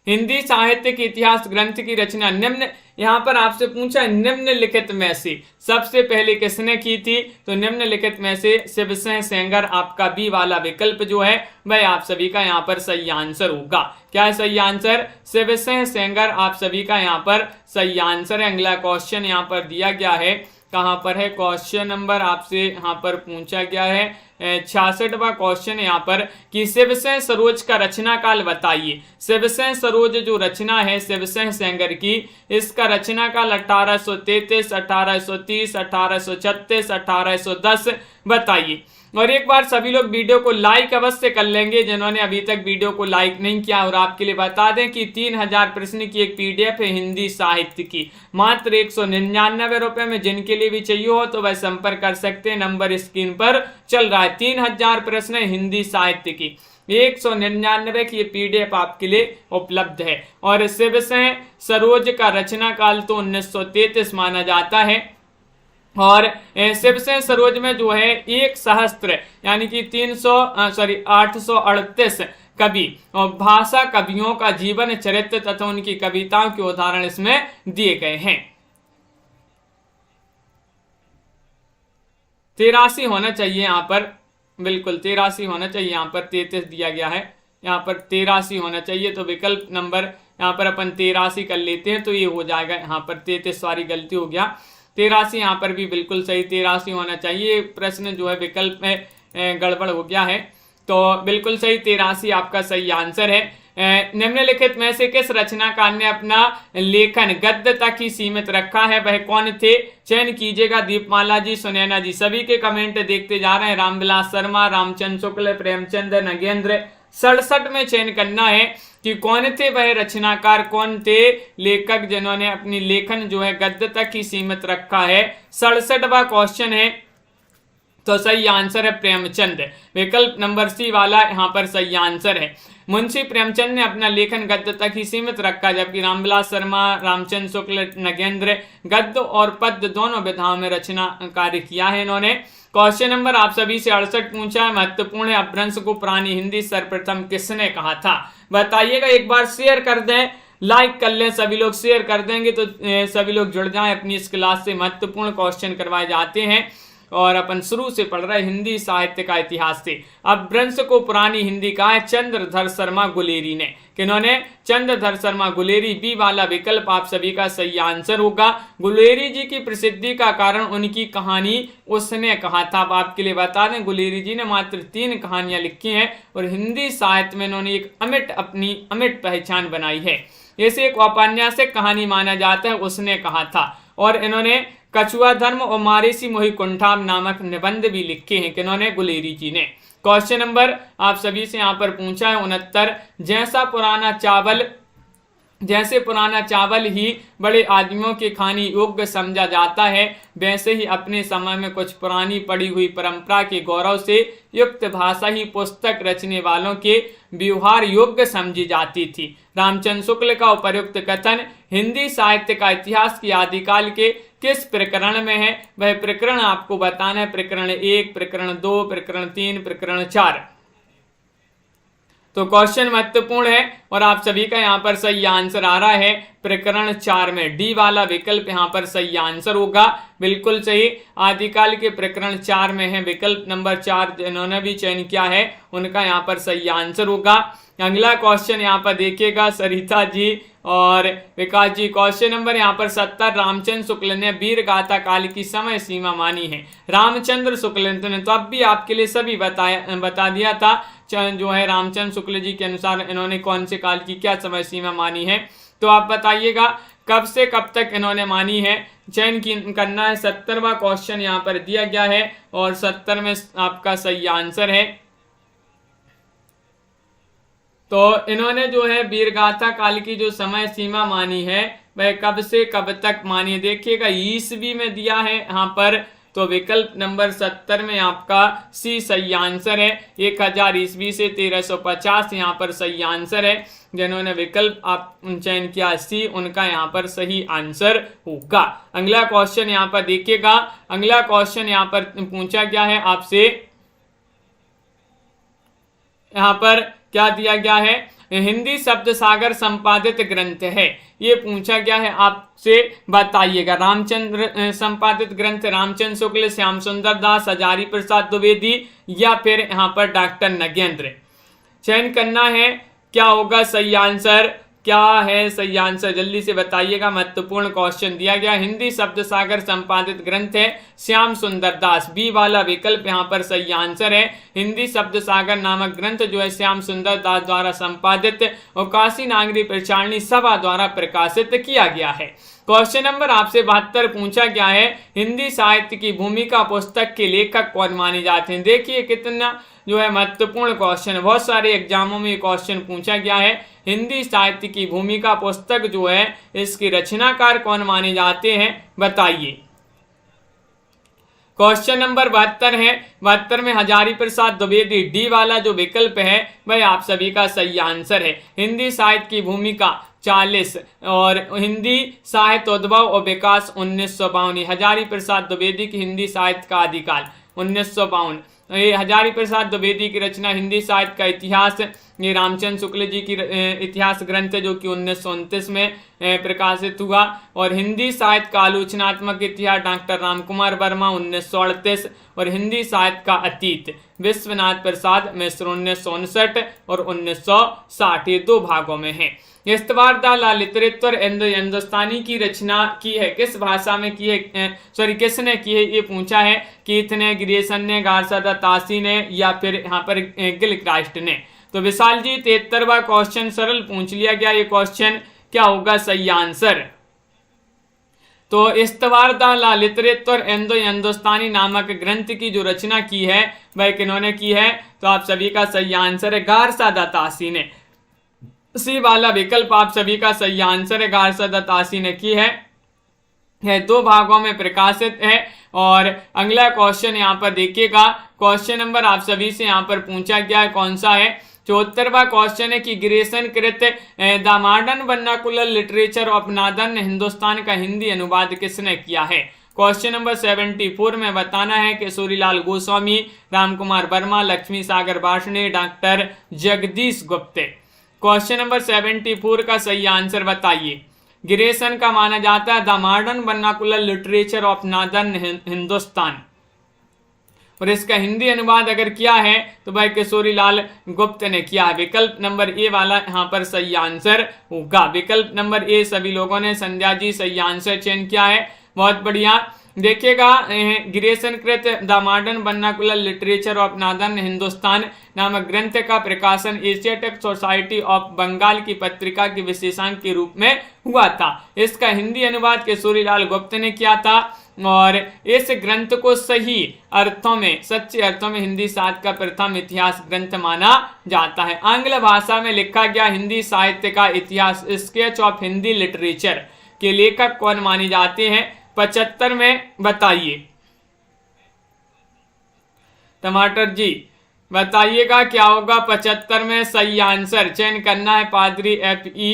हिंदी साहित्य के इतिहास ग्रंथ की रचना निम्न, यहाँ पर आपसे पूछा निम्नलिखित में से सबसे पहले किसने की थी? तो निम्नलिखित में से शिवसेन सेंगर, आपका बी वाला विकल्प जो है वह आप सभी का यहाँ पर सही आंसर होगा। क्या है सही आंसर? शिवसेन सेंगर आप सभी का यहाँ पर सही आंसर है। अगला क्वेश्चन यहाँ पर दिया गया है, कहाँ पर है? क्वेश्चन नंबर आपसे यहाँ पर पूछा गया है 66वां क्वेश्चन यहाँ पर कि शिवसेन सरोज का रचना काल बताइए। शिवसेन सरोज जो रचना है शिवसेन सेंगर की, इसका रचना काल 1833, 1830, 1836, 1810 बताइए। और एक बार सभी लोग वीडियो को लाइक अवश्य कर लेंगे जिन्होंने अभी तक वीडियो को लाइक नहीं किया। और आपके लिए बता दें कि 3000 प्रश्न की एक पीडीएफ है हिंदी साहित्य की, मात्र 199 रुपए में। जिनके लिए भी चाहिए हो तो वह संपर्क कर सकते हैं, नंबर स्क्रीन पर चल रहा है। 3000 प्रश्न हिंदी साहित्य की 199 की ये पीडीएफ आपके लिए उपलब्ध है। और शिवसेन सरोज का रचना काल तो 1933 माना जाता है। और शिवसेन सरोज में जो है 1 सहस्त्र यानी कि 838 कवि और भाषा कवियों का जीवन चरित्र तथा उनकी कविताओं के उदाहरण इसमें दिए गए हैं। 83 होना चाहिए यहाँ पर, बिल्कुल 83 होना चाहिए, यहाँ पर 33 दिया गया है, यहाँ पर 83 होना चाहिए। तो विकल्प नंबर यहाँ पर अपन 83 कर लेते हैं तो ये हो जाएगा। यहाँ पर 33 सारी गलती हो गया, 83 यहाँ पर भी बिल्कुल सही 83 होना चाहिए। प्रश्न जो है विकल्प में गड़बड़ हो गया है, तो बिल्कुल सही 83 आपका सही आंसर है। निम्नलिखित में से किस रचनाकार ने अपना लेखन गद्य तक ही सीमित रखा है? वह कौन थे? चयन कीजिएगा। दीपमाला जी, सुनैना जी, सभी के कमेंट देखते जा रहे हैं। रामविलास शर्मा, रामचंद्र शुक्ल, प्रेमचंद, नगेंद्र। 67 में चयन करना है कि कौन थे वह रचनाकार, कौन थे लेखक जिन्होंने अपनी लेखन जो है गद्य तक ही सीमित रखा है। 67वां क्वेश्चन है, तो सही आंसर है प्रेमचंद। विकल्प नंबर सी वाला यहाँ पर सही आंसर है। मुंशी प्रेमचंद ने अपना लेखन गद्य तक ही सीमित रखा, जबकि रामविलास शर्मा, रामचंद्र शुक्ल, नगेंद्र गद्य और पद्य दोनों विधाओं में रचना कार्य किया है इन्होंने। क्वेश्चन नंबर आप सभी से 68 पूछा है, महत्वपूर्ण है, अपभ्रंश को पुरानी हिंदी सर्वप्रथम किसने कहा था? बताइएगा। एक बार शेयर कर दें, लाइक कर लें, सभी लोग शेयर कर देंगे तो सभी लोग जुड़ जाएं अपनी इस क्लास से। महत्वपूर्ण क्वेश्चन करवाए जाते हैं और अपन शुरू से पढ़ रहे हिंदी साहित्य का इतिहास से। अपभ्रंश को पुरानी हिंदी कहा है चंद्रधर शर्मा गुलेरी ने। किन्होंने? चंद्रधर शर्मा गुलेरी। बी वाला विकल्प आप सभी का सही आंसर होगा। गुलेरी जी की प्रसिद्धि का कारण उनकी कहानी उसने कहा था। अब आपके लिए बता दें गुलेरी जी ने मात्र 3 कहानियां लिखी हैं और हिंदी साहित्य में इन्होंने एक अपनी अमिट पहचान बनाई है। इसे एक औपन्यासिक कहानी माना जाता है, उसने कहा था। और इन्होंने कछुआ धर्म और मारेसी मोहि कुंठाम नामक निबंध भी लिखे हैं। किन्होंने? गुलेरी जी ने। क्वेश्चन नंबर आप सभी से यहाँ पर पूछा है 69, जैसे पुराना चावल ही बड़े आदमियों के खाने योग्य समझा जाता है, वैसे ही अपने समय में कुछ पुरानी पड़ी हुई परंपरा के गौरव से युक्त भाषा ही पुस्तक रचने वालों के व्यवहार योग्य समझी जाती थी। रामचंद्र शुक्ल का उपर्युक्त कथन हिंदी साहित्य का इतिहास की आदिकाल के किस प्रकरण में है? वह प्रकरण आपको बताना है। प्रकरण 1, प्रकरण 2, प्रकरण 3, प्रकरण 4। तो क्वेश्चन महत्वपूर्ण है और आप सभी का यहाँ पर सही आंसर आ रहा है प्रकरण 4 में। डी वाला विकल्प यहाँ पर सही आंसर होगा, बिल्कुल सही। आदिकाल के प्रकरण 4 में है, विकल्प नंबर 4 जिन्होंने भी चयन किया है उनका यहाँ पर सही आंसर होगा। अगला क्वेश्चन यहाँ पर देखिएगा सरिता जी और विकास जी, क्वेश्चन नंबर यहाँ पर 70, रामचंद्र शुक्ल ने वीर गाथा काल की समय सीमा मानी है। रामचंद्र शुक्ल ने तो अब भी आपके लिए सभी बता दिया था, जो है रामचंद्र शुक्ल जी के अनुसार इन्होंने कौन से काल की क्या समय सीमा मानी है। तो आप बताइएगा कब से कब तक इन्होंने मानी है, चयन करना है। 70वां क्वेश्चन यहाँ पर दिया गया है और 70 में आपका सही आंसर है। तो इन्होंने जो है वीरगाथा काल की जो समय सीमा मानी है वह कब से कब तक मानी है, देखिएगा ईस्वी में दिया है यहाँ पर। तो विकल्प नंबर 70 में आपका सी सही आंसर है। 1000 ईस्वी से 1350 यहाँ पर सही आंसर है। जिन्होंने विकल्प आप चयन किया सी, उनका यहाँ पर सही आंसर होगा। अगला क्वेश्चन यहाँ पर देखिएगा, अगला क्वेश्चन यहाँ पर पूछा गया है आपसे, यहाँ पर क्या दिया गया है, हिंदी शब्द सागर संपादित ग्रंथ है, ये पूछा गया है आपसे, बताइएगा। रामचंद्र संपादित ग्रंथ रामचंद्र शुक्ल, श्याम सुंदर दास, हजारी प्रसाद द्विवेदी या फिर यहाँ पर डॉक्टर नगेंद्र। चयन करना है, क्या होगा सही आंसर, क्या है सही आंसर जल्दी से बताइएगा। महत्वपूर्ण क्वेश्चन दिया गया, हिंदी शब्द सागर संपादित ग्रंथ है श्याम सुंदर दास, बी वाला विकल्प यहाँ पर सही आंसर है। हिंदी शब्द सागर नामक ग्रंथ जो है श्याम सुंदर दास द्वारा संपादित और काशी नागरी प्रचारणी सभा द्वारा प्रकाशित किया गया है। क्वेश्चन नंबर आपसे 72 पूछा गया है, हिंदी साहित्य की भूमिका पुस्तक के लेखक कौन माने जाते हैं। देखिए कितना जो है महत्वपूर्ण क्वेश्चन, बहुत सारे एग्जामों में क्वेश्चन पूछा गया है। हिंदी साहित्य की भूमिका पुस्तक जो है इसके रचनाकार कौन माने जाते हैं, बताइए। क्वेश्चन नंबर 72 है, 72 में हजारी प्रसाद द्विवेदी, डी वाला जो विकल्प है वह आप सभी का सही आंसर है। हिंदी साहित्य की भूमिका 40 और हिंदी साहित्य उद्भव और विकास 1952। हजारी प्रसाद द्विवेदी की हिंदी साहित्य का आदिकाल 1952। ये हजारी प्रसाद द्विवेदी की रचना हिंदी साहित्य का इतिहास, ये रामचंद्र शुक्ल जी की इतिहास ग्रंथ है जो कि 1929 में प्रकाशित हुआ। और हिंदी साहित्य का आलोचनात्मक इतिहास डॉक्टर रामकुमार वर्मा 1938 और हिंदी साहित्य का अतीत विश्वनाथ प्रसाद मिश्र 1959 और 1960, ये 2 भागों में है। इस्तवार द लिटरेचर हिंदुस्तानी की रचना की है, किस भाषा में की है, किसने की है, ये पूछा है। कीथ ने, ग्रियर्सन ने, गार्सा द तासी ने या फिर यहाँ पर गिलक्राइस्ट ने। तो विशाल जी 73वां क्वेश्चन सरल पूछ लिया गया, ये क्वेश्चन क्या होगा सही आंसर। तो इस्तवार द लिटरेचर हिंदुस्तानी नामक ग्रंथ की जो रचना की है वह किन्होंने की है, तो आप सभी का सही आंसर है गार्सा द तासी ने। सी वाला विकल्प आप सभी का सही आंसर है, गार्सा द तासी ने की है। 2 भागों में प्रकाशित है। और अगला क्वेश्चन यहाँ पर देखिएगा, क्वेश्चन नंबर आप सभी से यहाँ पर पूछा गया है, कौन सा है, 74वां क्वेश्चन है कि ग्रेसन कृत the modern vernacular literature of northern Hindustan का हिंदी अनुवाद किसने किया है। क्वेश्चन नंबर 74 में बताना है कि सूरीलाल गोस्वामी, रामकुमार वर्मा, लक्ष्मी सागर भाषणे, doctor Jagdish Gupte. Question number 74 का सही आंसर बताइए। ग्रेसन का माना जाता है the modern vernacular literature of northern Hindustan, और इसका हिंदी अनुवाद अगर किया है तो भाई किशोरी लाल गुप्त ने किया है। विकल्प नंबर ए वाला यहाँ पर सही आंसर होगा। विकल्प नंबर ए सभी लोगों ने, संध्या जी सही आंसर चयन किया है, बहुत बढ़िया। देखिएगा ग्रेसन कृत the modern vernacular literature of northern Hindustan नामक ग्रंथ का प्रकाशन एशियाटिक सोसाइटी ऑफ बंगाल की पत्रिका के विशेषांक के रूप में हुआ था। इसका हिंदी अनुवाद किशोरी लाल गुप्त ने किया था और इस ग्रंथ को सही अर्थों में, सच्चे अर्थों में हिंदी साहित्य का प्रथम इतिहास ग्रंथ माना जाता है। आंग्ल भाषा में लिखा गया हिंदी साहित्य का इतिहास स्केच ऑफ हिंदी लिटरेचर के लेखक कौन माने जाते हैं, 75 में बताइए। टमाटर जी बताइएगा क्या होगा 75 में सही आंसर। चयन करना है, पादरी FE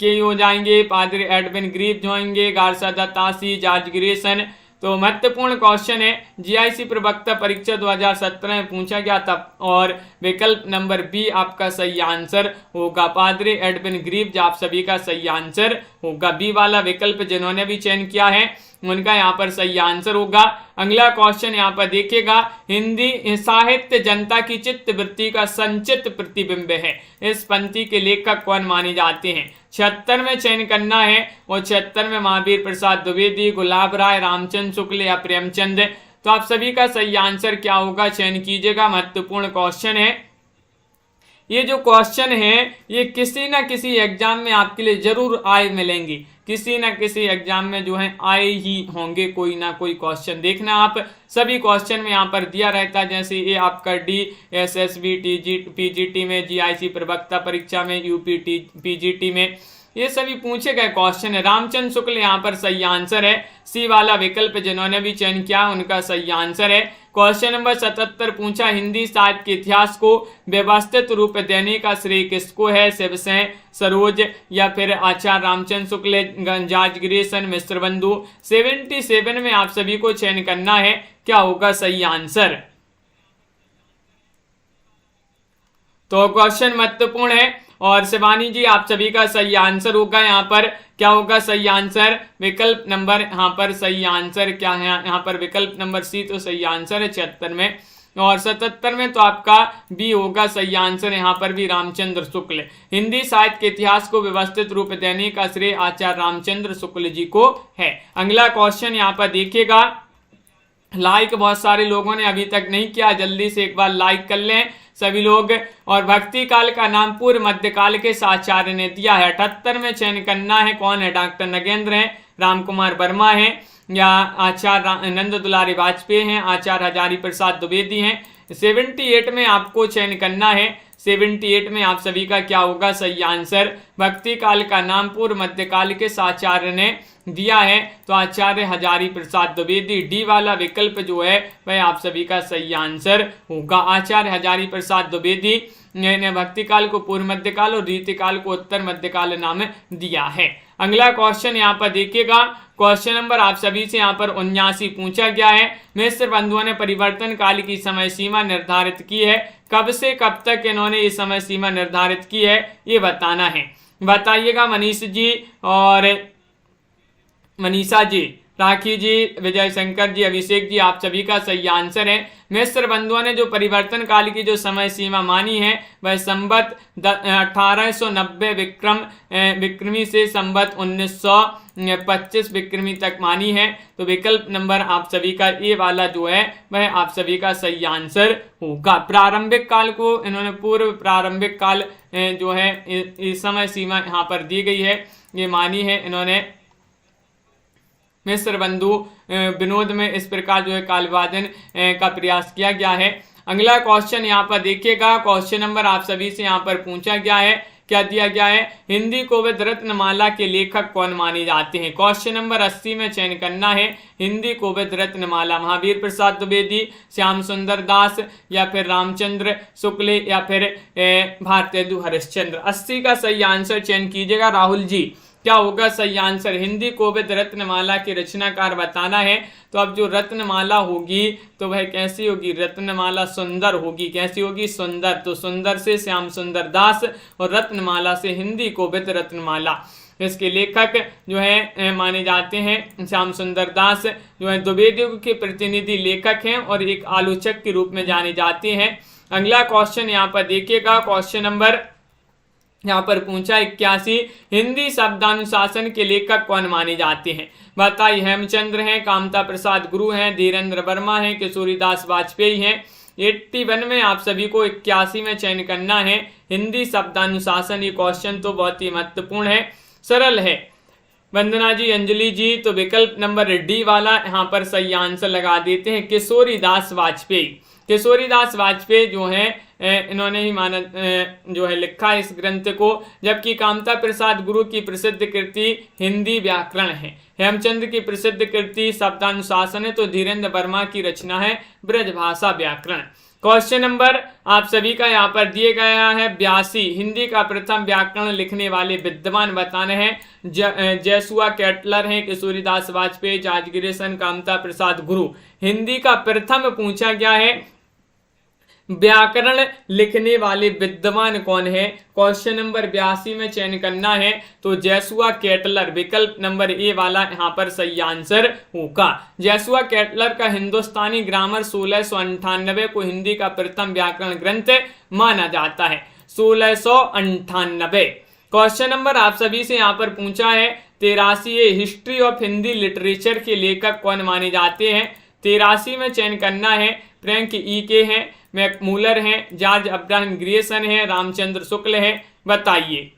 के हो जाएंगे, पादरी एडविन ग्रीव जो होंगे, Garcin de Tassy, George Grierson, तो महत्वपूर्ण क्वेश्चन है, जीआईसी प्रवक्ता परीक्षा 2017 में पूछा गया था और विकल्प नंबर बी आपका सही आंसर होगा। पादरी एडविन ग्रीव्स आप सभी का सही आंसर होगा। बी वाला विकल्प जिन्होंने भी चयन किया है उनका यहाँ पर सही आंसर होगा। अगला क्वेश्चन यहाँ पर देखिएगा, हिंदी साहित्य जनता की चित्त वृत्ति का संचित प्रतिबिंब है, इस पंक्ति के लेखक कौन माने जाते हैं? 76 में चयन करना है और 76 में महावीर प्रसाद द्विवेदी, गुलाब राय, रामचंद्र शुक्ल या प्रेमचंद। तो आप सभी का सही आंसर क्या होगा, चयन कीजिएगा। महत्वपूर्ण क्वेश्चन है। ये जो क्वेश्चन है ये किसी ना किसी एग्जाम में आपके लिए जरूर आए मिलेंगे, किसी ना किसी एग्जाम में जो है आए ही होंगे कोई ना कोई क्वेश्चन। देखना आप सभी क्वेश्चन में यहाँ पर दिया रहता है, जैसे ये आपका DSSB PGT में, GIC प्रवक्ता परीक्षा में, UP PGT में, ये सभी पूछे गए क्वेश्चन है। रामचंद्र शुक्ल यहाँ पर सही आंसर है। सी वाला विकल्प जिन्होंने भी चयन किया उनका सही आंसर है। क्वेश्चन नंबर 77 पूछा, हिंदी साहित्य के इतिहास को व्यवस्थित रूप देने का श्रेय किसको है? शिवसेन, सरोज या फिर आचार्य रामचंद्र शुक्ल, जॉर्ज ग्रेसन, मिस्र बंधु। 77 में आप सभी को चयन करना है, क्या होगा सही आंसर? तो क्वेश्चन महत्वपूर्ण है और शिवानी जी आप सभी का सही आंसर होगा। यहाँ पर क्या होगा सही आंसर? विकल्प नंबर, यहाँ पर सही आंसर क्या है? यहाँ पर विकल्प नंबर सी तो सही आंसर है 76 में, और 77 में तो आपका बी होगा सही आंसर। यहाँ पर भी रामचंद्र शुक्ल। हिंदी साहित्य के इतिहास को व्यवस्थित रूप देने का श्रेय आचार्य रामचंद्र शुक्ल जी को है। अगला क्वेश्चन यहाँ पर देखिएगा, लाइक बहुत सारे लोगों ने अभी तक नहीं किया, जल्दी से एक बार लाइक कर लें सभी लोग। और भक्ति काल का नाम पूर्व मध्यकाल के आचार्य ने दिया है। 78 में चयन करना है, कौन है? डॉक्टर नगेंद्र हैं, राम कुमार वर्मा है या आचार्य नंद दुलारी वाजपेयी हैं, आचार्य हजारी प्रसाद द्विवेदी हैं। 78 में आपको चयन करना है। 78 में आप सभी का क्या होगा सही आंसर? भक्ति काल का नाम पूर्व मध्यकाल के आचार्य ने दिया है, तो आचार्य हजारी प्रसाद द्विवेदी। डी वाला विकल्प जो है वह आप सभी का सही आंसर होगा। आचार्य हजारी प्रसाद द्विवेदी ने भक्ति काल को पूर्व मध्यकाल और रीतिकाल को उत्तर मध्यकाल नाम दिया है। अगला क्वेश्चन यहाँ पर देखिएगा, क्वेश्चन नंबर आप सभी से यहाँ पर 79 पूछा गया है। मिस्र बंधुओं ने परिवर्तन काल की समय सीमा निर्धारित की है, कब से कब तक इन्होंने ये समय सीमा निर्धारित की है ये बताना है। बताइएगा मनीष जी और मनीषा जी, राखी जी, विजय शंकर जी, अभिषेक जी, आप सभी का सही आंसर है। मिस्र बंधुओं ने जो परिवर्तन काल की जो समय सीमा मानी है वह संवत 1890 विक्रमी से संवत 1925 विक्रमी तक मानी है। तो विकल्प नंबर आप सभी का ए वाला जो है वह आप सभी का सही आंसर होगा। प्रारंभिक काल को इन्होंने पूर्व प्रारंभिक काल जो है इस समय सीमा यहाँ पर दी गई है, ये मानी है इन्होंने मिस्र बंधु विनोद में। इस प्रकार जो है काल विभाजन का प्रयास किया गया है। अगला क्वेश्चन यहाँ पर देखिएगा, क्वेश्चन नंबर आप सभी से यहाँ पर पूछा गया है, क्या दिया गया है? हिंदी कोविद रत्नमाला के लेखक कौन माने जाते हैं? क्वेश्चन नंबर 80 में चयन करना है। हिंदी कोविद रत्नमाला महावीर प्रसाद द्विवेदी, श्याम सुंदर दास या फिर रामचंद्र शुक्ल या फिर भारतेंदु हरिश्चंद्र। 80 का सही आंसर चयन कीजिएगा। राहुल जी क्या होगा सही आंसर? हिंदी कोविद रत्नमाला के रचनाकार बताना है। तो अब जो रत्नमाला होगी तो वह कैसी होगी? रत्नमाला सुंदर होगी। कैसी होगी? सुंदर। तो सुंदर से श्याम सुंदर दास और रत्नमाला से हिंदी कोविद रत्नमाला। इसके लेखक जो है माने जाते हैं श्याम सुंदर दास, जो है द्विवेदी के प्रतिनिधि लेखक हैं और एक आलोचक के रूप में जाने जाते हैं। अगला क्वेश्चन यहाँ पर देखिएगा, क्वेश्चन नंबर यहाँ पर पूछा 81, हिंदी शब्दानुशासन के लेखक कौन माने जाते हैं? बताइए। हेमचंद्र हैं, कामता प्रसाद गुरु हैं, धीरेन्द्र वर्मा हैं, किशोरीदास वाजपेयी हैं। 81 में आप सभी को 81 में चयन करना है। हिंदी शब्दानुशासन, ये क्वेश्चन तो बहुत ही महत्वपूर्ण है, सरल है। वंदना जी, अंजलि जी, तो विकल्प नंबर डी वाला यहाँ पर सही आंसर लगा देते हैं, किशोरीदास वाजपेयी। किशोरीदास वाजपेयी जो है इन्होंने ही माना जो है लिखा है इस ग्रंथ को, जबकि कामता प्रसाद गुरु की प्रसिद्ध कृति हिंदी व्याकरण है। हेमचंद्र की प्रसिद्ध कृति शब्दानुशासन है, तो धीरेन्द्र वर्मा की रचना है ब्रजभाषा व्याकरण। क्वेश्चन नंबर आप सभी का यहाँ पर दिए गया है 82। हिंदी का प्रथम व्याकरण लिखने वाले विद्वान बताने हैं। जयसुआ केटलर हैं, किशोरीदास वाजपेयी, जॉर्ज ग्रियर्सन, कामता प्रसाद गुरु। हिंदी का प्रथम पूछा गया है व्याकरण लिखने वाले विद्वान कौन है। क्वेश्चन नंबर 82 में चयन करना है तो जयसुआ केटलर, विकल्प नंबर ए वाला यहाँ पर सही आंसर होगा। जयसुआ केटलर का हिंदुस्तानी ग्रामर 1698 को हिंदी का प्रथम व्याकरण ग्रंथ माना जाता है। 1698। क्वेश्चन नंबर आप सभी से यहाँ पर पूछा है 83 हिस्ट्री ऑफ हिंदी लिटरेचर के लेखक कौन माने जाते हैं। 83 में चयन करना है फ्रैंक ई के हैं, मैकमूलर हैं, जॉर्ज अब्राहम ग्रियर्सन हैं, रामचंद्र शुक्ल हैं। बताइए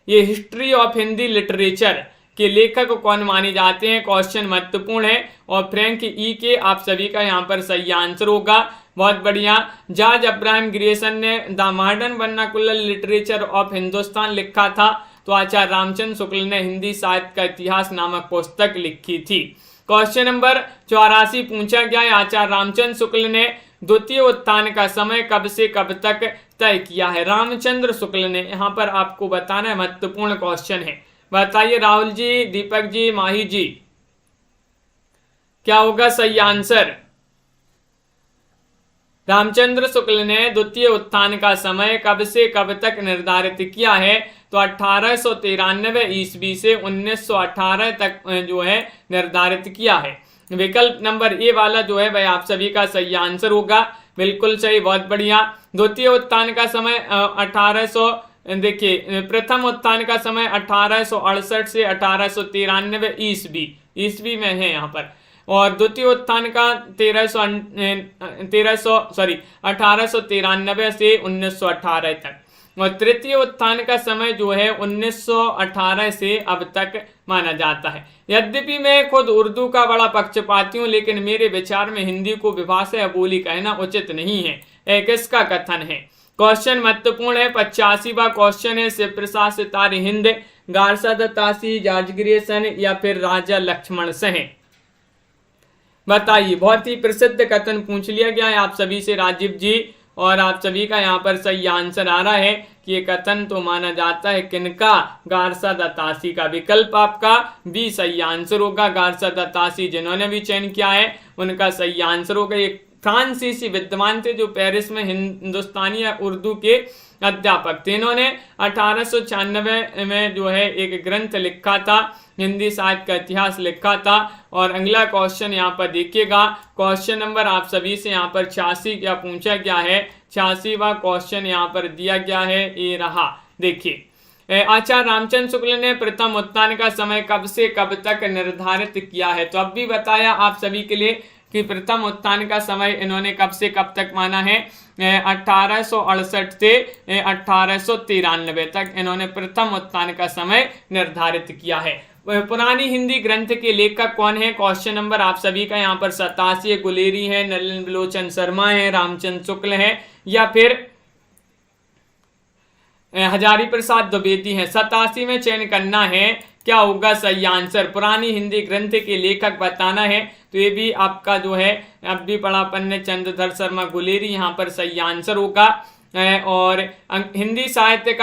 ये हिस्ट्री ऑफ हिंदी लिटरेचर के लेखक कौन माने जाते हैं। क्वेश्चन महत्वपूर्ण है और फ्रैंक ई के आप सभी का यहाँ पर सही आंसर होगा। बहुत बढ़िया। जॉर्ज अब्राहम ग्रियर्सन ने the modern vernacular literature of Hindustan लिखा था, तो आचार्य रामचंद्र शुक्ल ने हिंदी साहित्य का इतिहास नामक पुस्तक लिखी थी। क्वेश्चन नंबर 84 पूछा गया है आचार्य रामचंद्र शुक्ल ने द्वितीय उत्थान का समय कब से कब तक तय किया है। रामचंद्र शुक्ल ने यहाँ पर आपको बताना है, महत्वपूर्ण क्वेश्चन है। बताइए राहुल जी, दीपक जी, माही जी, क्या होगा सही आंसर। रामचंद्र शुक्ल ने द्वितीय उत्थान का समय कब से कब तक निर्धारित किया है, तो 1893 ईस्वी से 1918 तक जो है निर्धारित किया है। विकल्प नंबर ए वाला जो है वह आप सभी का सही आंसर होगा। बिल्कुल सही, बहुत बढ़िया। द्वितीय उत्थान का समय 1800, देखिए प्रथम उत्थान का समय 1868 से 1893 ईस्वी में है यहाँ पर, और द्वितीय उत्थान का 1893 से 1918 तक, और तृतीय उत्थान का समय जो है 1918 से अब तक माना जाता है। यद्यपि मैं खुद उर्दू का बड़ा पक्षपाती हूँ, लेकिन मेरे विचार में हिंदी को विभाषा या बोली कहना उचित नहीं है। एक इसका कथन है। क्वेश्चन महत्वपूर्ण है। 85वां क्वेश्चन है शिव प्रसाद सितारे हिंद, गारसा दत्तासी, जॉर्ज ग्रियर्सन या फिर राजा लक्ष्मण सेन। बताइए, बहुत ही प्रसिद्ध कथन पूछ लिया गया है आप सभी से राजीव जी, और आप सभी का यहाँ पर सही आंसर आ रहा है कि ये कथन तो माना जाता है किनका, गारसा दत्तासी का। विकल्प आपका बी सही आंसर होगा। गारसा दत्तासी जिन्होंने भी चयन किया है उनका सही आंसर होगा। ये फ्रांसीसी विद्वान थे जो पेरिस में हिंदुस्तानी या उर्दू के अध्यापक थे। इन्होंने 1896 में जो है एक ग्रंथ लिखा था, हिंदी साहित्य का इतिहास लिखा था। और अगला क्वेश्चन यहाँ पर देखिएगा, क्वेश्चन नंबर आप सभी से यहाँ पर 86 क्या पूछा गया है। 86वां क्वेश्चन यहाँ पर दिया गया है, ये रहा। देखिए आचार्य रामचंद्र शुक्ल ने प्रथम उत्थान का समय कब से कब तक निर्धारित किया है। तो अब भी बताया आप सभी के लिए कि प्रथम उत्थान का समय इन्होंने कब से कब तक माना है। 1868 से 1893 तक इन्होंने प्रथम उत्थान का समय निर्धारित किया है। पुरानी हिंदी ग्रंथ के लेखक कौन है। क्वेश्चन नंबर आप सभी का यहाँ पर 87 गुलेरी है, नलिन विलोचन शर्मा है, रामचंद्र शुक्ल है या फिर हजारी प्रसाद द्विवेदी है। 87 में चयन करना है, क्या होगा सही आंसर। पुरानी हिंदी ग्रंथ के लेखक बताना है, तो ये भी आपका जो है अब भी पढ़ा अपन ने, चंद्रधर शर्मा गुलेरी यहाँ पर सही आंसर होगा। और हिंदी साहित्य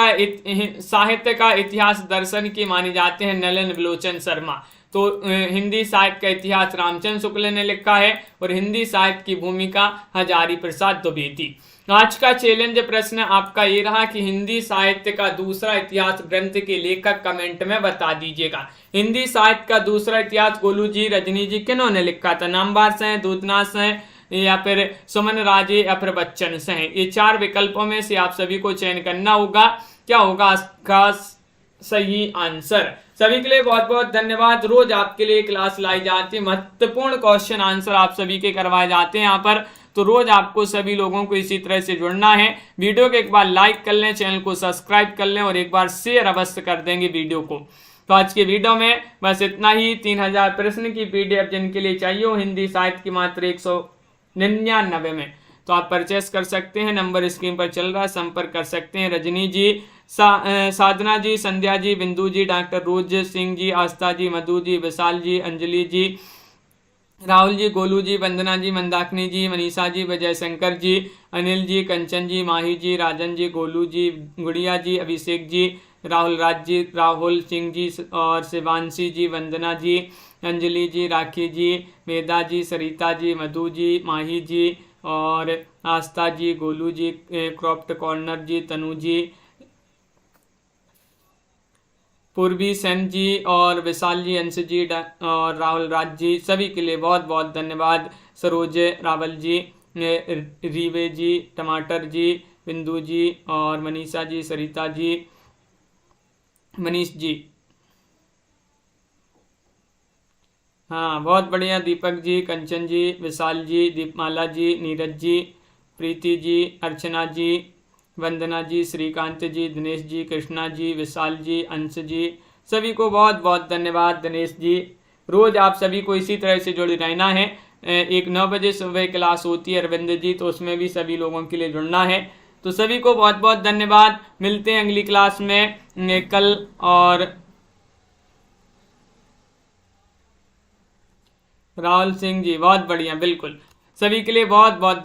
का इतिहास दर्शन की माने जाते हैं नलिन विलोचन शर्मा। तो हिंदी साहित्य का इतिहास रामचंद्र शुक्ल ने लिखा है और हिंदी साहित्य की भूमिका हजारी प्रसाद द्विवेदी। आज का चैलेंज प्रश्न आपका ये रहा कि हिंदी साहित्य का दूसरा इतिहास ग्रंथ के लेखक कमेंट में बता दीजिएगा। हिंदी साहित्य का दूसरा इतिहास गोलू जी, रजनी जी किन्होंने लिखा था। नामवार से, दूधनाथ से या फिर सुमन राजे या फिर बच्चन से। ये 4 विकल्पों में से आप सभी को चयन करना होगा, क्या होगा इसका सही आंसर। सभी के लिए बहुत बहुत धन्यवाद। रोज आपके लिए क्लास लाई जाती है, महत्वपूर्ण क्वेश्चन आंसर आप सभी के करवाए जाते हैं यहाँ पर। तो रोज आपको सभी लोगों को इसी तरह से जुड़ना है। वीडियो को एक बार लाइक कर लें, चैनल को सब्सक्राइब कर लें और एक बार शेयर अवश्य कर देंगे वीडियो को। तो आज के वीडियो में बस इतना ही। 3000 प्रश्न की PDF जिनके लिए चाहिए हो हिंदी साहित्य की मात्र 199 में, तो आप परचेस कर सकते हैं। नंबर स्क्रीन पर चल रहा है, संपर्क कर सकते हैं। रजनी जी, साधना जी, संध्या जी, बिंदु जी, डॉक्टर रोज सिंह जी, आस्था जी, मधु जी, विशाल जी, अंजलि जी, राहुल जी, गोलू जी, वंदना जी, मंदाकिनी जी, मनीषा जी, विजय शंकर जी, अनिल जी, कंचन जी, माही जी, राजन जी, गोलू जी, गुड़िया जी, अभिषेक जी, राहुल राज जी, राहुल सिंह जी और शिवांशी जी, वंदना जी, अंजलि जी, राखी जी, मेधा जी, सरिता जी, मधु जी, माही जी और आस्था जी, गोलू जी, क्रॉफ्ट कॉर्नर जी, तनु जी, पूर्वी सेन जी और विशाल जी, अंश जी और राहुल राज जी, सभी के लिए बहुत बहुत धन्यवाद। सरोज रावल जी, रीवे जी, टमाटर जी, बिंदु जी और मनीषा जी, सरिता जी, मनीष जी। हाँ बहुत बढ़िया। दीपक जी, कंचन जी, विशाल जी, दीपमाला जी, नीरज जी, प्रीति जी, अर्चना जी, वंदना जी, श्रीकांत जी, दिनेश जी, कृष्णा जी, विशाल जी, अंश जी, सभी को बहुत बहुत धन्यवाद। दिनेश जी, रोज आप सभी को इसी तरह से जुड़े रहना है। एक 9 बजे सुबह क्लास होती है अरविंद जी, तो उसमें भी सभी लोगों के लिए जुड़ना है। तो सभी को बहुत बहुत धन्यवाद। मिलते हैं अगली क्लास में कल। और राहुल सिंह जी बहुत बढ़िया, बिल्कुल। सभी के लिए बहुत बहुत